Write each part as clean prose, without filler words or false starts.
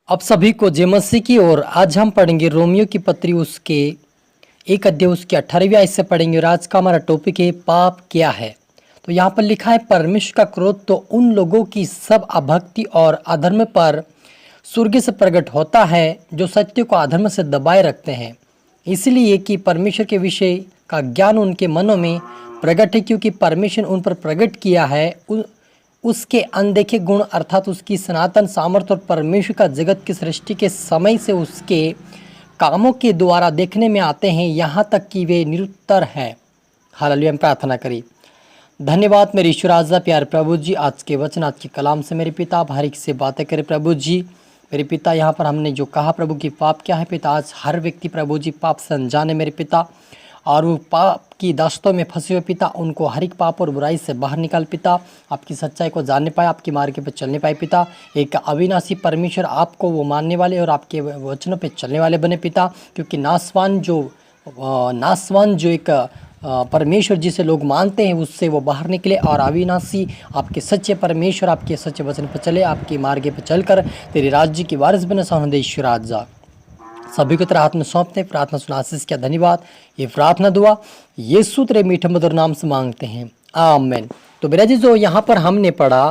आप सभी को जय मसीह की। और आज हम पढ़ेंगे रोमियो की पत्री उसके 1 अध्याय उसके 18वीं आयत से पढ़ेंगे। और आज का हमारा टॉपिक है पाप क्या है। तो यहाँ पर लिखा है, परमेश्वर का क्रोध तो उन लोगों की सब अभक्ति और अधर्म पर स्वर्ग से प्रकट होता है जो सत्य को अधर्म से दबाए रखते हैं, इसलिए कि परमेश्वर के विषय का ज्ञान उनके मनों में प्रकट है, क्योंकि परमेश्वर उन पर प्रकट किया है उसके अनदेखे गुण अर्थात उसकी सनातन सामर्थ्य और परमेश्वर का जगत की सृष्टि के समय से उसके कामों के द्वारा देखने में आते हैं, यहाँ तक कि वे निरुत्तर हैं। हालेलुया। हम प्रार्थना करें। धन्यवाद मेरे ईश्वर आजा प्यार प्रभु जी, आज के वचन आज के कलाम से मेरे पिता आप हर एक से बातें करें प्रभु जी। मेरे पिता यहाँ पर हमने जो कहा प्रभु की पाप क्या है पिता, आज हर व्यक्ति प्रभु जी पाप से अनजान है मेरे पिता, और वो पाप की दास्तों में फंसे हुए पिता, उनको हर एक पाप और बुराई से बाहर निकाल पिता, आपकी सच्चाई को जानने पाए, आपके मार्ग पर चलने पाए पिता। एक अविनाशी परमेश्वर आपको वो मानने वाले और आपके वचनों पे चलने वाले बने पिता, क्योंकि नासवान जो एक परमेश्वर जिसे लोग मानते हैं उससे वो बाहर निकले, और अविनाशी आपके सच्चे परमेश्वर आपके सच्चे वचन पर चले, आपके मार्ग पर चलकर तेरे राज्य की वारिस बने। सौंदर्य राजा सभी को तेरे हाथ में सौंपते हैं। प्रार्थना सुना आशीष क्या धन्यवाद। ये प्रार्थना दुआ यीशु तेरे मीठे मधुर नाम से मांगते हैं, आमीन। तो मेरा जी जो यहाँ पर हमने पढ़ा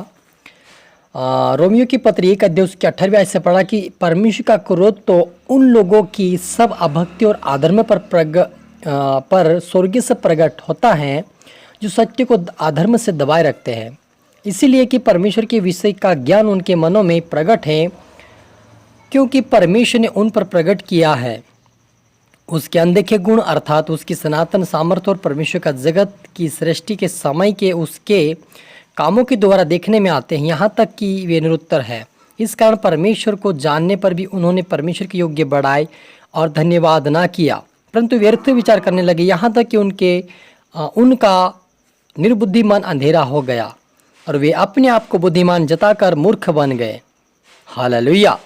रोमियो की पत्री 1 अध्याय उसके 18वीं आयत से पढ़ा कि परमेश्वर का क्रोध तो उन लोगों की सब अभक्ति और अधर्म पर स्वर्ग से प्रकट होता है जो सत्य को अधर्म से दबाए रखते हैं, इसीलिए कि परमेश्वर के विषय का ज्ञान उनके मनों में प्रकट है, क्योंकि परमेश्वर ने उन पर प्रकट किया है उसके अनदेखे गुण अर्थात उसकी सनातन सामर्थ्य और परमेश्वर का जगत की सृष्टि के समय के उसके कामों के द्वारा देखने में आते हैं, यहाँ तक कि वे निरुत्तर है। इस कारण परमेश्वर को जानने पर भी उन्होंने परमेश्वर के योग्य बढ़ाई और धन्यवाद ना किया, परंतु व्यर्थ विचार करने लगे, यहाँ तक कि उनका निर्बुद्धि मन अंधेरा हो गया और वे अपने आप को बुद्धिमान जताकर मूर्ख बन गए। हालेलुया।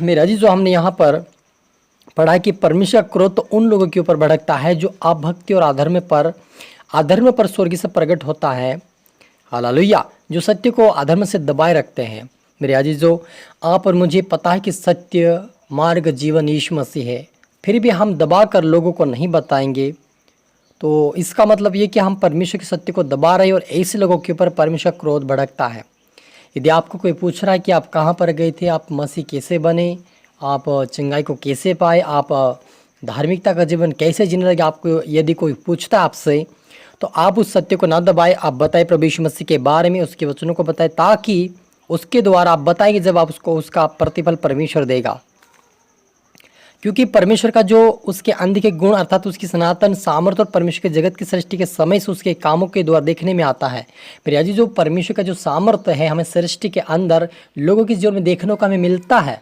मेरा जी जो हमने यहाँ पर पढ़ा कि परमेश्वर का क्रोध तो उन लोगों के ऊपर भड़कता है जो अभक्ति और अधर्म पर स्वर्ग से प्रकट होता है। हालेलुया। जो सत्य को अधर्म से दबाए रखते हैं। मेरे अजीजों, आप और मुझे पता है कि सत्य मार्ग जीवन यीशु मसीह है, फिर भी हम दबा कर लोगों को नहीं बताएंगे, तो इसका मतलब ये कि हम परमेश्वर के सत्य को दबा रहे हैं, और ऐसे लोगों के ऊपर परमेश्वर का क्रोध भड़कता है। यदि आपको कोई पूछ रहा है कि आप कहाँ पर गए थे, आप मसीह कैसे बने, आप चंगाई को कैसे पाए, आप धार्मिकता का जीवन कैसे जीने लगे, आपको यदि कोई पूछता है आपसे, तो आप उस सत्य को ना दबाए, आप बताए प्रभु यीशु मसीह के बारे में, उसके वचनों को बताए, ताकि उसके द्वारा आप बताएंगे जब आप उसका प्रतिफल परमेश्वर देगा। क्योंकि परमेश्वर का जो उसके अनदेखे गुण अर्थात उसकी सनातन सामर्थ्य और परमेश्वर के जगत की सृष्टि के समय से उसके कामों के द्वारा देखने में आता है। प्रिया जी, जो परमेश्वर का जो सामर्थ्य है हमें सृष्टि के अंदर लोगों के जीवन में देखने को हमें मिलता है।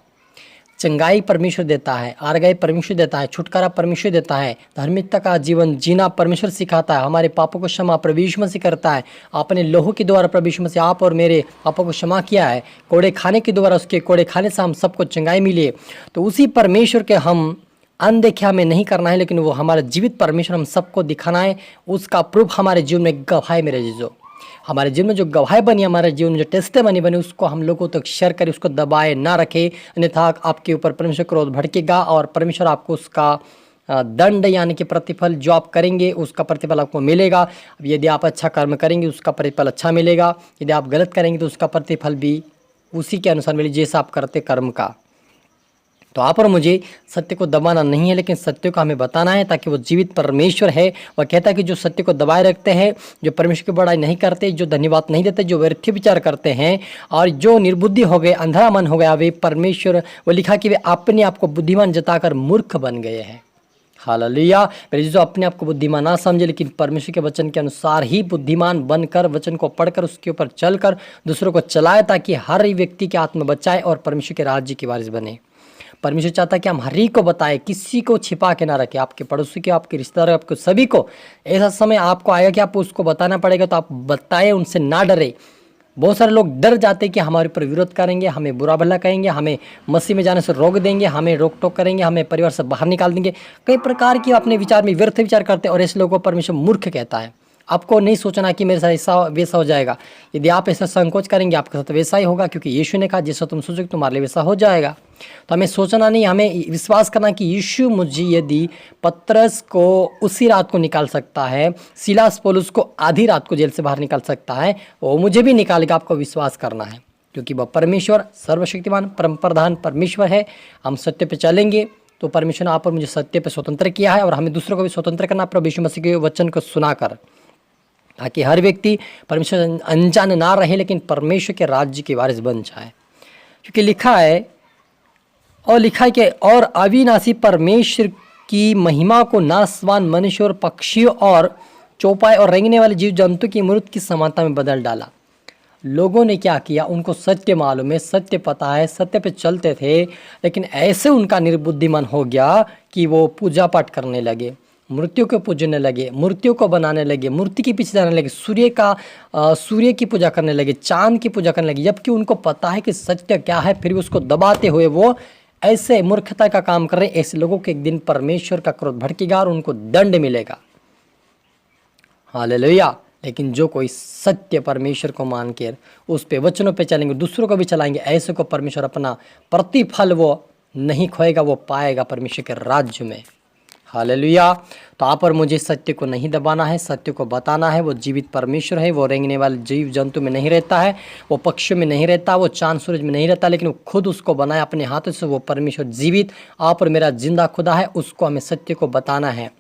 चंगाई परमेश्वर देता है, आरगाई परमेश्वर देता है, छुटकारा परमेश्वर देता है, धार्मिकता का जीवन जीना परमेश्वर सिखाता है, हमारे पापों को क्षमा प्रभु यीशु मसीह करता है। आपने लोहो के द्वारा प्रभु यीशु मसीह आप और मेरे पापों को क्षमा किया है, कोड़े खाने के द्वारा उसके कोड़े खाने से हम सबको चंगाई मिली। तो उसी परमेश्वर के हम अनदेखे हमें नहीं करना है, लेकिन वो हमारा जीवित परमेश्वर हम सबको दिखाना है। उसका प्रूफ हमारे जीवन में गवाह मेरे जीजो, हमारे जीवन में जो गवाह बनी, हमारे जीवन में जो टेस्टिमनी बनी, उसको हम लोगों तक शेयर करें, उसको दबाए ना रखे, अन्यथा आपके ऊपर परमेश्वर क्रोध भड़केगा और परमेश्वर आपको उसका दंड यानी कि प्रतिफल जो आप करेंगे उसका प्रतिफल आपको मिलेगा। यदि आप अच्छा कर्म करेंगे उसका प्रतिफल अच्छा मिलेगा, यदि आप गलत करेंगे तो उसका प्रतिफल भी उसी के अनुसार मिले जैसा आप करते कर्म का। तो आप और मुझे सत्य को दबाना नहीं है, लेकिन सत्य को हमें बताना है, ताकि वो जीवित परमेश्वर है। वह कहता है कि जो सत्य को दबाए रखते हैं, जो परमेश्वर की बड़ाई नहीं करते, जो धन्यवाद नहीं देते, जो व्यर्थ विचार करते हैं और जो निर्बुद्धि हो गए, अंधा मन हो गया, वे परमेश्वर वो लिखा कि वे अपने आप को बुद्धिमान जताकर मूर्ख बन गए हैं। हालेलुया। जो अपने आप को बुद्धिमान ना समझे, लेकिन परमेश्वर के वचन के अनुसार ही बुद्धिमान बनकर, वचन को पढ़कर उसके ऊपर चलकर दूसरों को चलाए, ताकि हर व्यक्ति के आत्मा बचाए और परमेश्वर के राज्य की वारिस बने। परमेश्वर चाहता है कि हम हर एक को बताएं, किसी को छिपा के ना रखें, आपके पड़ोसी के, आपके रिश्तेदार, आपको सभी को। ऐसा समय आपको आएगा कि आपको उसको बताना पड़ेगा, तो आप बताएं, उनसे ना डरे। बहुत सारे लोग डर जाते हैं कि हमारे ऊपर विरोध करेंगे, हमें बुरा भला कहेंगे, हमें मसीह में जाने से रोक देंगे, हमें रोक टोक करेंगे, हमें परिवार से बाहर निकाल देंगे। कई प्रकार की अपने विचार में व्यर्थ विचार करते हैं, और ऐसे लोगों को परमेश्वर मूर्ख कहता है। आपको नहीं सोचना कि मेरे साथ ऐसा वैसा हो जाएगा। यदि आप ऐसा संकोच करेंगे आपके साथ वैसा ही होगा, क्योंकि यीशु ने कहा जैसा तुम सोचोगे तुम्हारे लिए वैसा हो जाएगा। तो हमें सोचना नहीं, हमें विश्वास करना कि यीशु मुझे यदि पतरस को उसी रात को निकाल सकता है, सिलास पौलुस को आधी रात को जेल से बाहर निकाल सकता है, वो मुझे भी निकालेगा। आपको विश्वास करना है क्योंकि वह परमेश्वर सर्वशक्तिमान परम प्रधान परमेश्वर है। हम सत्य पे चलेंगे तो परमेश्वर ने आप और मुझे सत्य पे स्वतंत्र किया है और हमें दूसरों को भी स्वतंत्र करना प्रभु यीशु मसीह के वचन को सुनाकर, ताकि हर व्यक्ति परमेश्वर अनजान ना रहे लेकिन परमेश्वर के राज्य के वारिस बन जाए। क्योंकि लिखा है कि और अविनाशी परमेश्वर की महिमा को नासवान मनुष्य और पक्षियों और चौपाए और रेंगने वाले जीव जंतु की मूर्त की समानता में बदल डाला। लोगों ने क्या किया, उनको सत्य मालूम है, सत्य पता है, सत्य पे चलते थे, लेकिन ऐसे उनका निर्बुद्धिमान हो गया कि वो पूजा पाठ करने लगे, मूर्तियों को पूजने लगे, मूर्तियों को बनाने लगे, मूर्ति के पीछे जाने लगे, सूर्य की पूजा करने लगे, चांद की पूजा करने लगे, जबकि उनको पता है कि सत्य क्या है, फिर भी उसको दबाते हुए वो ऐसे मूर्खता का काम कर रहे हैं। ऐसे लोगों के एक दिन परमेश्वर का क्रोध भड़केगा और उनको दंड मिलेगा। हालेलुया। लेकिन जो कोई सत्य परमेश्वर को मान कर उस पे वचनों पे चलेंगे, दूसरों को भी चलाएंगे, ऐसे को परमेश्वर अपना प्रतिफल वो नहीं खोएगा, वो पाएगा परमेश्वर के राज्य में। हालेलुया। तो आप और मुझे सत्य को नहीं दबाना है, सत्य को बताना है। वो जीवित परमेश्वर है, वो रेंगने वाले जीव जंतु में नहीं रहता है, वो पक्षियों में नहीं रहता, वो चांद सूरज में नहीं रहता, लेकिन वो खुद उसको बनाया अपने हाथों से। वो परमेश्वर जीवित आप और मेरा जिंदा खुदा है, उसको हमें सत्य को बताना है।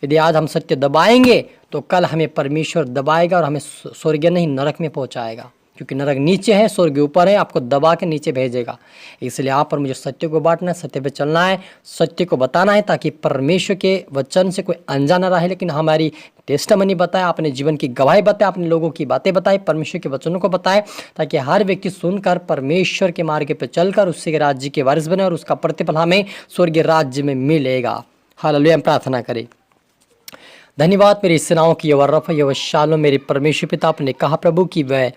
यदि आज हम सत्य दबाएंगे तो कल हमें परमेश्वर दबाएगा और हमें स्वर्ग नहीं नरक में पहुंचाएगा, क्योंकि नरक नीचे है, स्वर्ग ऊपर है, आपको दबा के नीचे भेजेगा। इसलिए आप और मुझे सत्य को बांटना है, सत्य पे चलना है, सत्य को बताना है, ताकि परमेश्वर के वचन से कोई अनजाना रहे, लेकिन हमारी टेस्टमनी बताए, अपने जीवन की गवाही बताए, अपने लोगों की बातें बताए, परमेश्वर के वचनों को बताए, ताकि हर व्यक्ति सुनकर परमेश्वर के मार्ग पे चलकर उसके राज्य के वारिस बने और उसका प्रतिफल हमें स्वर्गीय राज्य में मिलेगा। हालेलुया। हम प्रार्थना करें। धन्यवाद मेरी सेनाओं की यवर्रफ यवशालो मेरे परमेश्वर पिता, आपने कहा प्रभु कि वह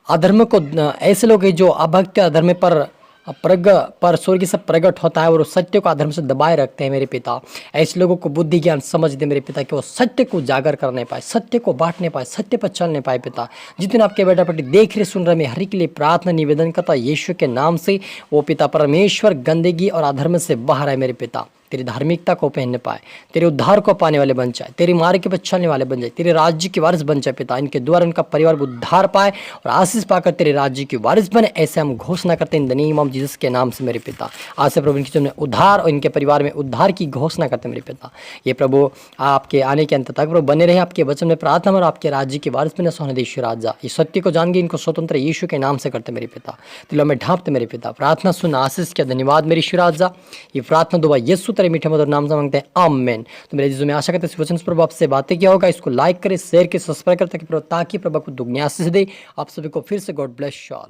अधर्म को, ऐसे लोग हैं जो अभक्त अधर्म पर स्वर्ग से प्रकट होता है और सत्य को अधर्म से दबाए रखते हैं मेरे पिता। ऐसे लोगों को बुद्धि ज्ञान समझ दे मेरे पिता कि वो सत्य को उजागर करने पाए, सत्य को बांटने पाए, सत्य पर चलने पाए पिता। जितने आपके बेटा बेटी देख रहे सुन रहे, मैं हर एक के लिए प्रार्थना निवेदन करता यीशु के नाम से, वो पिता परमेश्वर गंदगी और अधर्म से बाहर है मेरे पिता, तेरी धार्मिकता को पहनने पाए, तेरे उद्धार को पाने वाले बन जाए, तेरी मार्ग पर चलने वाले बन जाए, तेरे राज्य के वारिस बन जाए पिता। इनके द्वारा इनका परिवार उद्धार पाए और आशीष पाकर तेरे राज्य के वारिस बने, ऐसे हम घोषणा करते हैं in the name of Jesus के नाम से मेरे पिता। आज से प्रभु इनके जीवन में उद्धार और इनके परिवार में उद्धार की घोषणा करते हैं मेरे पिता। ये प्रभु आपके आने के अंत तक प्रभु बने रहे, आपके वचन में प्रार्थना और आपके राज्य के वारिस बने सोने देश राजा। ये सत्य को जान के इनको स्वतंत्र यीशु के नाम से करते मेरे पिता। दिलों में ढांपते मेरे पिता। प्रार्थना सुन आशीष के धन्यवाद मेरी राजा। ये प्रार्थना दुआ यीशु तेरे मीठे मधुर नाम से मांगते हैं, आमीन। तो मेरे जीसस में आशा करते हैं इस वचन से प्रभु आपसे बातें किया होगा। इसको लाइक करें, शेयर करें, सब्सक्राइब करें ताकि प्रभु आपको दुगनी आशीष दे। आप सभी को फिर से गॉड ब्लेस यू ऑल।